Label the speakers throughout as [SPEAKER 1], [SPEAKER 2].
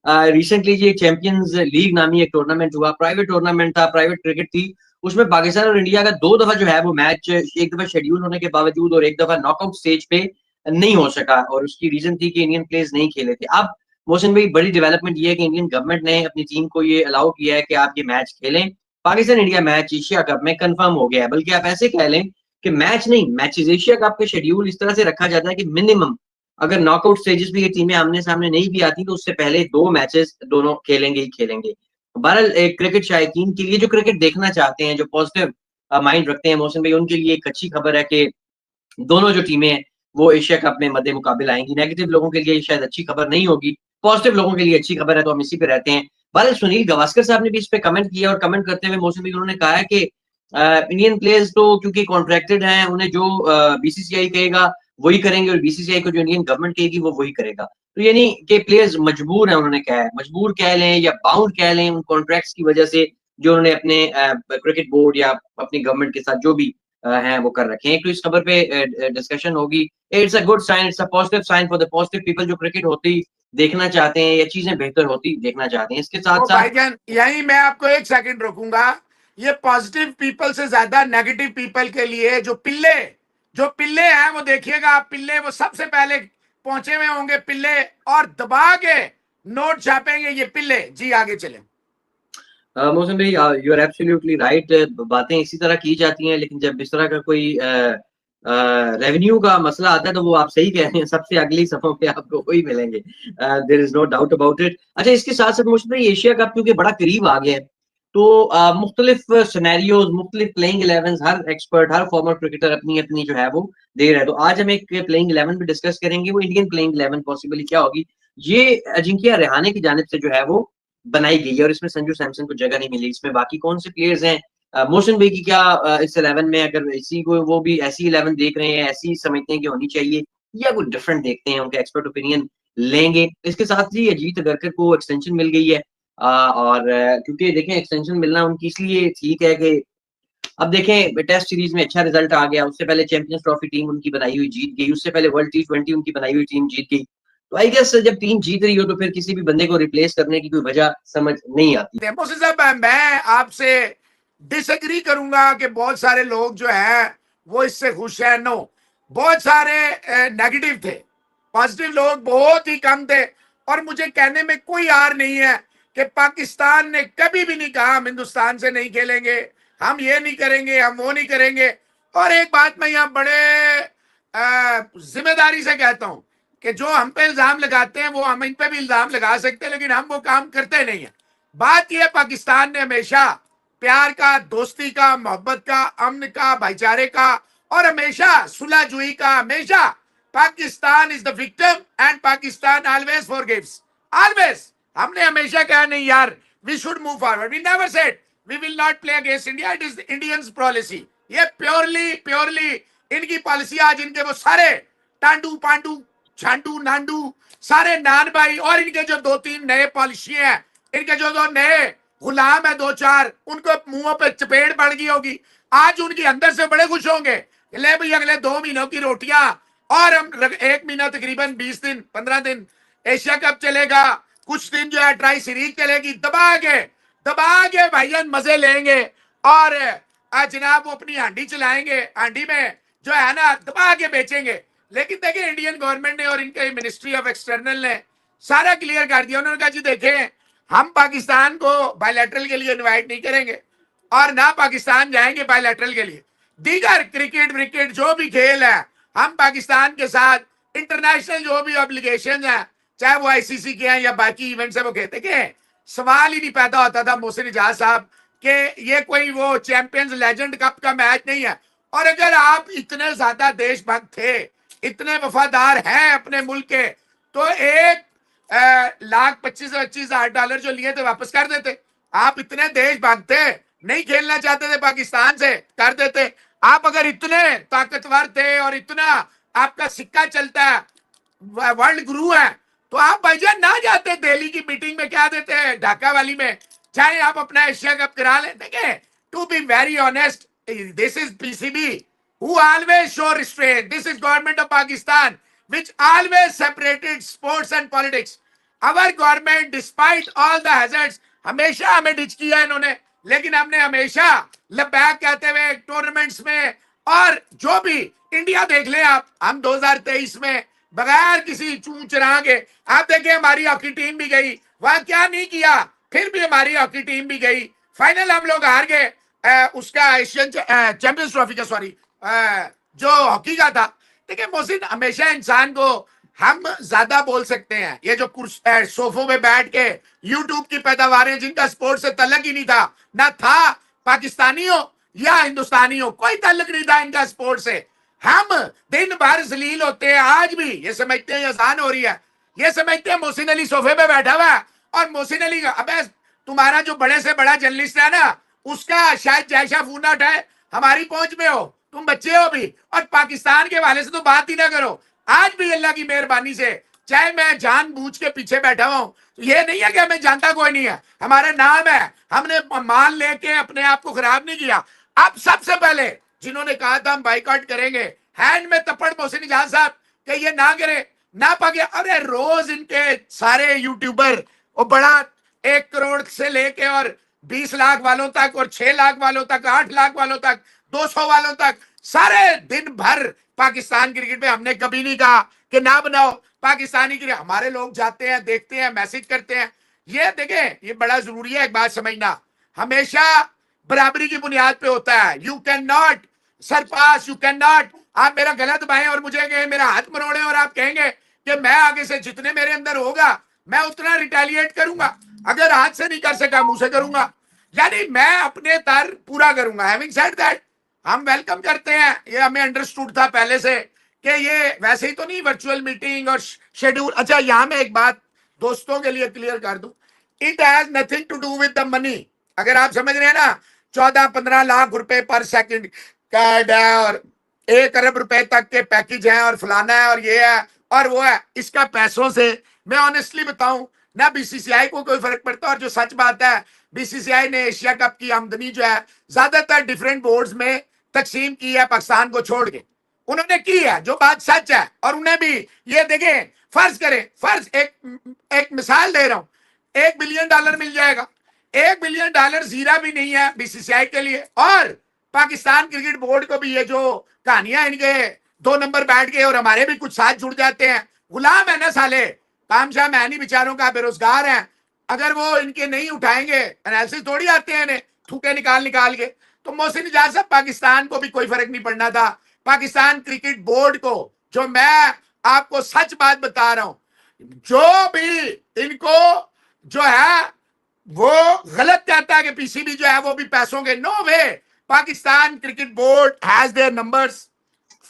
[SPEAKER 1] Recently ये champions league नामी एक टूर्नामेंट हुआ, प्राइवेट टूर्नामेंट था, प्राइवेट क्रिकेट थी। उसमें पाकिस्तान और इंडिया का 2 दफा जो है वो मैच, एक दफा शेड्यूल होने के बावजूद और एक दफा नॉकआउट स्टेज पे नहीं हो सका, और उसकी रीजन थी कि इंडियन प्लेयर्स नहीं खेले थे। अब मोहसिन भाई, बड़ी डेवलपमेंट ये है कि इंडियन गवर्नमेंट ने अपनी टीम को ये अलाउ किया है कि आप ये मैच खेलें। Pakistan India match Asia cup में कंफर्म हो गया है, बल्कि आप ऐसे कह लें कि मैच नहीं, मैचेस एशिया कप के शेड्यूल इस तरह से रखा जाता है कि मिनिमम अगर नॉकआउट स्टेजेस में ये टीमें आमने सामने नहीं भी आती तो उससे पहले 2 मैचेस दोनों खेलेंगे ही खेलेंगे। बहरहाल एक क्रिकेट शायकीन के लिए, जो क्रिकेट देखना चाहते हैं, जो पॉजिटिव माइंड रखते हैं मोहसिन भाई, उनके लिए एक अच्छी खबर है कि दोनों जो टीमें हैं वो एशिया कप में मद्दे मुकाबिल आएंगी। नेगेटिव लोगों के लिए शायद अच्छी खबर नहीं होगी, पॉजिटिव लोगों के लिए अच्छी खबर है, तो हम इसी पे रहते हैं। बहरहाल सुनील गावस्कर साहब ने भी इस पे कमेंट किया, और कमेंट करते हुए मोहसिन भाई उन्होंने कहा है कि इंडियन प्लेयर्स तो क्योंकि कॉन्ट्रैक्टेड हैं, उन्हें जो बीसीसीआई कहेगा वही करेंगे, और बीसीसीआई को जो इंडियन गवर्नमेंट कहेगी वो वही करेगा। तो यानी कि प्लेयर्स मजबूर हैं, उन्होंने कहा है, मजबूर कह लें या बाउंड कह लें उन कॉन्ट्रैक्ट्स की वजह से जो उन्होंने अपने क्रिकेट बोर्ड या अपनी गवर्नमेंट के साथ जो भी हैं वो कर रखे हैं। तो इस खबर पे डिस्कशन होगी। It's a good sign, it's a positive sign for the positive people जो क्रिकेट होती देखना चाहते हैं या चीजें बेहतर होती देखना चाहते हैं। इसके साथ
[SPEAKER 2] तो
[SPEAKER 1] साथ
[SPEAKER 2] भाईजान यही मैं आपको एक सेकंड रोकूंगा। ये पॉजिटिव पीपल से ज्यादा नेगेटिव पीपल के लिए जो पिल्ले हैं वो देखिएगा आप, पिल्ले वो सबसे पहले पहुंचे हुए होंगे पिल्ले, और दबा के नोट छापेंगे ये पिल्ले। जी आगे चले।
[SPEAKER 1] मौसम भाई, यू आर एब्सोल्युटली राइट। बातें इसी तरह की जाती हैं, लेकिन जब इस तरह का कोई रेवेन्यू का मसला आता है तो वो आप सही कह रहे हैं, सबसे अगली सफों पे आपको वही मिलेंगे। There is no doubt about it. अच्छा, इसके साथ साथ मौसम भाई, एशिया कप क्योंकि बड़ा करीब आ गया है, तो मुख्तलिफ सिनेरियोज, मुख्तलिफ प्लेइंग इलेवन, हर एक्सपर्ट, हर फॉर्मर क्रिकेटर अपनी अपनी जो है वो दे रहा है। तो आज हम एक प्लेइंग इलेवन भी डिस्कस करेंगे, वो इंडियन प्लेइंग इलेवन पॉसिबली क्या होगी। ये अजिंक्य रहाणे की जानिब से जो है वो बनाई गई है, और इसमें संजू सैमसन को जगह नहीं मिली। इसमें बाकी कौन से प्लेयर्स हैं, मोहसिन भाई की क्या इस 11 में, अगर इसी को वो भी ऐसी 11 देख रहे हैं, ऐसी समझते हैं कि होनी चाहिए, या कुछ डिफरेंट देखते हैं, उनका एक्सपर्ट ओपिनियन लेंगे। इसके साथ ही अजीत अगरकर को एक्सटेंशन मिल गई है, और क्योंकि देखें एक्सटेंशन मिलना उनकी इसलिए ठीक है कि अब देखें टेस्ट सीरीज में अच्छा रिजल्ट आ गया, उससे पहले चैंपियंस ट्रॉफी टीम उनकी बनाई हुई जीत गई, उससे पहले वर्ल्ड T20 उनकी बनाई हुई टीम जीत गई। तो आई गेस जब टीम जीत रही हो तो फिर किसी भी बंदे को रिप्लेस करने की कोई वजह समझ नहीं आती।
[SPEAKER 2] मोहसिन साहब, मैं आपसे डिसएग्री करूंगा कि बहुत सारे लोग जो है वो इससे खुश हैं। नो, बहुत सारे नेगेटिव थे, पॉजिटिव लोग बहुत ही कम थे। और मुझे कहने में कोई आर नहीं है कि पाकिस्तान ने कभी भी नहीं कहा हम हिंदुस्तान से नहीं खेलेंगे, हम ये नहीं करेंगे, हम वो नहीं करेंगे। और एक बात मैं यहाँ बड़े जिम्मेदारी से कहता हूं कि जो हम पे इल्जाम लगाते हैं वो हम इन पे भी इल्जाम लगा सकते हैं, लेकिन हम वो काम करते नहीं है। बात यह, पाकिस्तान ने हमेशा प्यार का, दोस्ती का, मोहब्बत का, अमन का, भाईचारे का, और हमेशा सुलह जुई का, हमेशा Pakistan is the victim and Pakistan always forgives, always. हमने हमेशा कहा नहीं यार, we should move forward, we never said we will not play against India, it is Indians policy. ये प्योरली इनकी पॉलिसी। आज इनके वो सारे टांडू पांडू छांडू नांडू सारे नान भाई, और इनके जो 2-3 नए पॉलिसी हैं, इनके जो दो नए गुलाम है 2-4, उनको मुंहों पे चपेट पड़ गई होगी। आज उनके अंदर से बड़े खुश होंगे, ले भाई अगले 2 महीनों की रोटियां, और हम 1 महीना तकरीबन 20 दिन 15 दिन एशिया कप चलेगा, कुछ दिन जो है ट्राई सीरीज चलेगी, दबा के भाईजान मजे लेंगे, और जनाब वो अपनी हांडी चलाएंगे, हांडी में जो है ना दबा के बेचेंगे। लेकिन देखिए इंडियन गवर्नमेंट ने और इनके मिनिस्ट्री ऑफ एक्सटर्नल ने सारा क्लियर कर दिया। उन्होंने कहा जी देखें, हम पाकिस्तान को बायलैटरल के लिए इनवाइट नहीं करेंगे, और ना पाकिस्तान जाएंगे बायलैटरल के लिए। दीगर क्रिकेट जो भी खेल है, हम पाकिस्तान के साथ इंटरनेशनल जो भी ऑब्लिगेशन है, चाहे वो आईसीसी के हैं या बाकी इवेंट्स है, वो कहते कि सवाल ही नहीं पैदा होता था मोहसिन इजाज साहब कि ये कोई वो चैंपियंस लेजेंड कप का मैच नहीं है। और अगर आप इतने ज्यादा देशभक्त थे, इतने वफादार हैं अपने मुल्क के, तो 1,25,000 जो लिए थे वापस कर देते। आप इतने देशभक्त थे, नहीं खेलना चाहते थे पाकिस्तान से, कर देते। आप अगर इतने ताकतवर थे और इतना आपका सिक्का चलता है, वर्ल्ड गुरु है, तो आप भाईजान ना जाते दिल्ली की मीटिंग में, क्या देते हैं ढाका वाली में, चाहे आप अपना एशिया कप करा लें। देखें, to be very honest, this is PCB who always show restraint. This is government of Pakistan which always separated sports and politics. Our government despite all the hazards, हमेशा हमें डिच किया इन्होंने, लेकिन हमने हमेशा लबैक कहते हुए टूर्नामेंट्स में, और जो भी इंडिया देख ले आप, हम 2023 में बगैर किसी चूं चरा के, आप देखिए हमारी हॉकी टीम भी गई वहां, क्या नहीं किया, फिर भी हमारी हॉकी टीम भी गई, फाइनल हम लोग हार गए उसका एशियन चैंपियंस ट्रॉफी का, सॉरी जो हॉकी का था। देखिए मोहसिन, हमेशा इंसान को हम ज्यादा बोल सकते हैं, ये जो सोफों में बैठ के यूट्यूब की पैदावारें जिनका स्पोर्ट से तल्लक ही नहीं था, ना था पाकिस्तानी हो या हिंदुस्तानी हो, कोई ताल्लुक नहीं था इनका स्पोर्ट से, हम दिन भर जलील होते हैं। आज भी ये समझते हैं आसान हो रही है, ये समझते हैं मोहसिन अली सोफे पे बैठा हुआ है, और मोहसिन अली का, अबे तुम्हारा जो बड़े से बड़ा जर्नलिस्ट है ना, उसका शायद जैसा फोन ना उठाए, हमारी पहुंच में हो, तुम बच्चे हो भी, और पाकिस्तान के वाले से तो बात ही ना करो। आज भी अल्लाह की मेहरबानी से, चाहे मैं जानबूझ के पीछे बैठा हूं, तो ये नहीं है कि हमें जानता कोई नहीं है, हमारा नाम है, हमने मान लेके अपने आप को खराब नहीं किया। अब सबसे पहले जिन्होंने कहा था हम बाइकआउट करेंगे, हैंड में तपड़ मोहसिन इजाज साहब कि ये ना करे, ना पाके, अरे रोज इनके सारे यूट्यूबर वो बड़ा 1 करोड़ से लेके और 20 लाख वालों तक, और 6 लाख वालों तक, 8 लाख वालों तक, 200 वालों तक, सारे दिन भर पाकिस्तान क्रिकेट में, हमने कभी नहीं कहा कि ना बनाओ पाकिस्तानी क्रिकेट, हमारे लोग जाते हैं, देखते हैं, मैसेज करते हैं। ये देखें, ये बड़ा जरूरी है एक बात समझना, हमेशा बराबरी की बुनियाद पे होता है। You can not surpass, you can not, आप मेरा गला दबाएं और मुझे कहें, मेरा हाथ मरोड़े और आप कहेंगे कि मैं आगे से जितने मेरे अंदर होगा मैं उतना रिटेलिएट करूंगा, अगर हाथ से नहीं कर सका मुंह से करूंगा, यानी मैं अपने तर पूरा करूंगा। हैविंग सेड दैट, हम वेलकम करते हैं, ये हमें अंडरस्टूड था पहले से कि ये वैसे ही तो नहीं वर्चुअल मीटिंग और शेड्यूल। अच्छा, यहां मैं एक बात दोस्तों के लिए क्लियर कर दूं, it has nothing to do with the money. अगर आप समझ रहे हैं ना, 14-15 लाख रुपए पर सेकंड कार्ड है, और 1 अरब रुपए तक के पैकेज हैं, और फलाना है, और ये है और वो है, इसका पैसों से मैं ऑनेस्टली बताऊं ना, बीसीसीआई को कोई फर्क पड़ता। और जो सच बात है, बीसीसीआई ने एशिया कप की आमदनी जो है ज्यादातर डिफरेंट बोर्ड्स में तकसीम की है, पाकिस्तान को छोड़ के उन्होंने की है, जो बात सच है। और उन्हें भी ये देखें, फर्ज करें, फर्ज एक मिसाल दे रहा हूं, $1 बिलियन मिल जाएगा। $1 बिलियन जीरा भी नहीं है बीसीसीआई के लिए, और पाकिस्तान क्रिकेट बोर्ड को भी ये जो कहानियां इनके 2 नंबर बैठ गए और हमारे भी कुछ साथ जुड़ जाते हैं, गुलाम है ना साले, कामशाम है नहीं बेचारों का, बेरोजगार है, अगर वो इनके नहीं उठाएंगे, एनालिसिस थोड़ी आते हैं इन्हें थूके निकाल निकाल के। तो मोहसिन इजाज साहब, पाकिस्तान को भी कोई फर्क नहीं पड़ना था, पाकिस्तान क्रिकेट बोर्ड को, जो मैं आपको सच बात बता रहा हूं, जो भी इनको जो है वो गलत कहता है कि पीसीबी जो है वो भी पैसों के, no way, Pakistan cricket board has their numbers,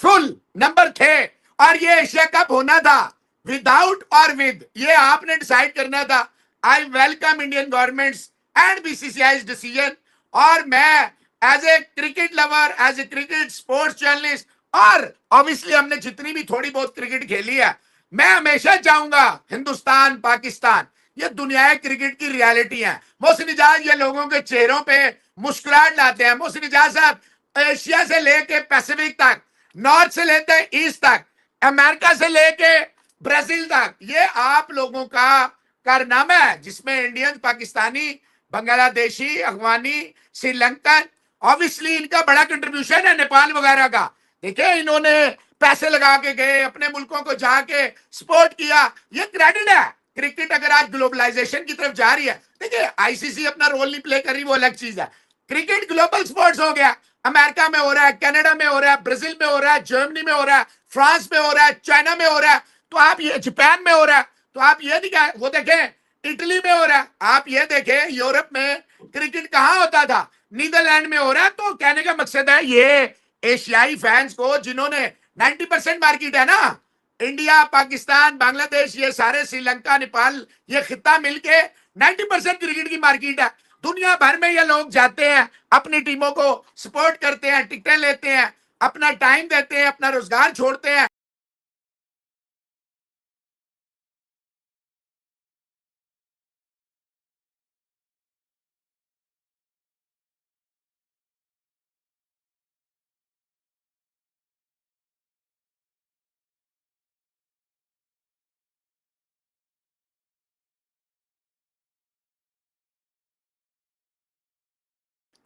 [SPEAKER 2] full number थे, और ये एशिया कप होना था विदाउट और विद, ये आपने डिसाइड करना था। I welcome Indian governments and BCCI decision, और मैं as a cricket lover, as a cricket sports journalist, और ऑब्वियसली हमने जितनी भी थोड़ी बहुत क्रिकेट खेली है, मैं हमेशा चाहूंगा हिंदुस्तान पाकिस्तान, ये दुनिया क्रिकेट की रियलिटी है। मोहसिन इजाज ये लोगों के चेहरों पे मुस्कुराहट लाते हैं। मोहसिन इजाज साहब, एशिया से लेके पैसिफिक तक, नॉर्थ से लेते ईस्ट तक, अमेरिका से लेके ब्राजील तक, ये आप लोगों का कारनामा है, जिसमें इंडियन, पाकिस्तानी, बांग्लादेशी, अफगानी, श्रीलंकन, ऑब्वियसली इनका बड़ा कंट्रीब्यूशन है, नेपाल वगैरह का। देखिए, इन्होंने पैसे लगा के गए, अपने मुल्कों को जाके सपोर्ट किया, ये क्रेडिट है। क्रिकेट अगर आज ग्लोबलाइजेशन की तरफ जा रही है, देखिए आईसीसी अपना रोल नहीं प्ले कर रही, वो अलग चीज है, क्रिकेट ग्लोबल स्पोर्ट्स हो गया, अमेरिका में हो रहा है, कनाडा में हो रहा है, ब्राजील में हो रहा है, जर्मनी में हो रहा है, फ्रांस में हो रहा है, चाइना में हो रहा है, तो आप ये जापान में हो रहा है, तो आप ये नहीं कहें, वो देखें इटली में हो रहा है, आप ये देखें यूरोप में क्रिकेट कहां होता था, नीदरलैंड में हो रहा है। तो कहने का मकसद है, ये एशियाई फैंस को, जिन्होंने 90% मार्केट है ना, इंडिया, पाकिस्तान, बांग्लादेश, ये सारे, श्रीलंका, नेपाल, ये खिता मिलके 90% क्रिकेट की मार्केट है। दुनिया भर में ये लोग जाते हैं, अपनी टीमों को सपोर्ट करते हैं, टिकटें लेते हैं, अपना टाइम देते हैं, अपना रोजगार छोड़ते हैं।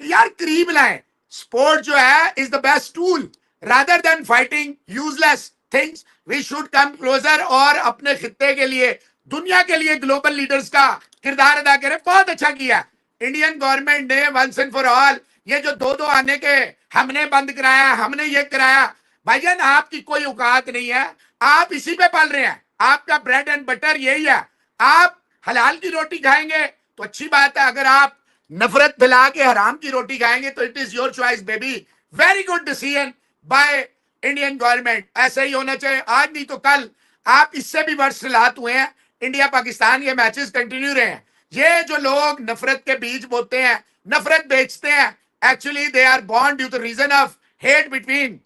[SPEAKER 2] यार करीब लाएं। स्पोर्ट जो है is the best tool rather than fighting useless things. We should come closer और अपने खित्ते के लिए, दुनिया के लिए ग्लोबल लीडर्स का किरदार अदा करें। बहुत अच्छा किया इंडियन गवर्नमेंट ने वंस एंड फॉर ऑल। ये जो दो आने के हमने बंद कराया, हमने ये कराया, भाईजान आपकी कोई औकात नहीं है। आप इसी पे पल रहे हैं, आपका ब्रेड एंड बटर यही है। आप हलाल की रोटी खाएंगे तो अच्छी बात है, अगर आप नफरत फैला के हराम की रोटी खाएंगे तो it is your choice baby. Very good decision by Indian government. ऐसा ही होना चाहिए, आज नहीं तो कल। आप इससे भी वर्ष हालात हुए हैं, इंडिया पाकिस्तान के मैचेस कंटिन्यू रहे हैं। ये जो लोग नफरत के बीज बोते हैं, नफरत बेचते हैं, actually they are born due to reason of hate between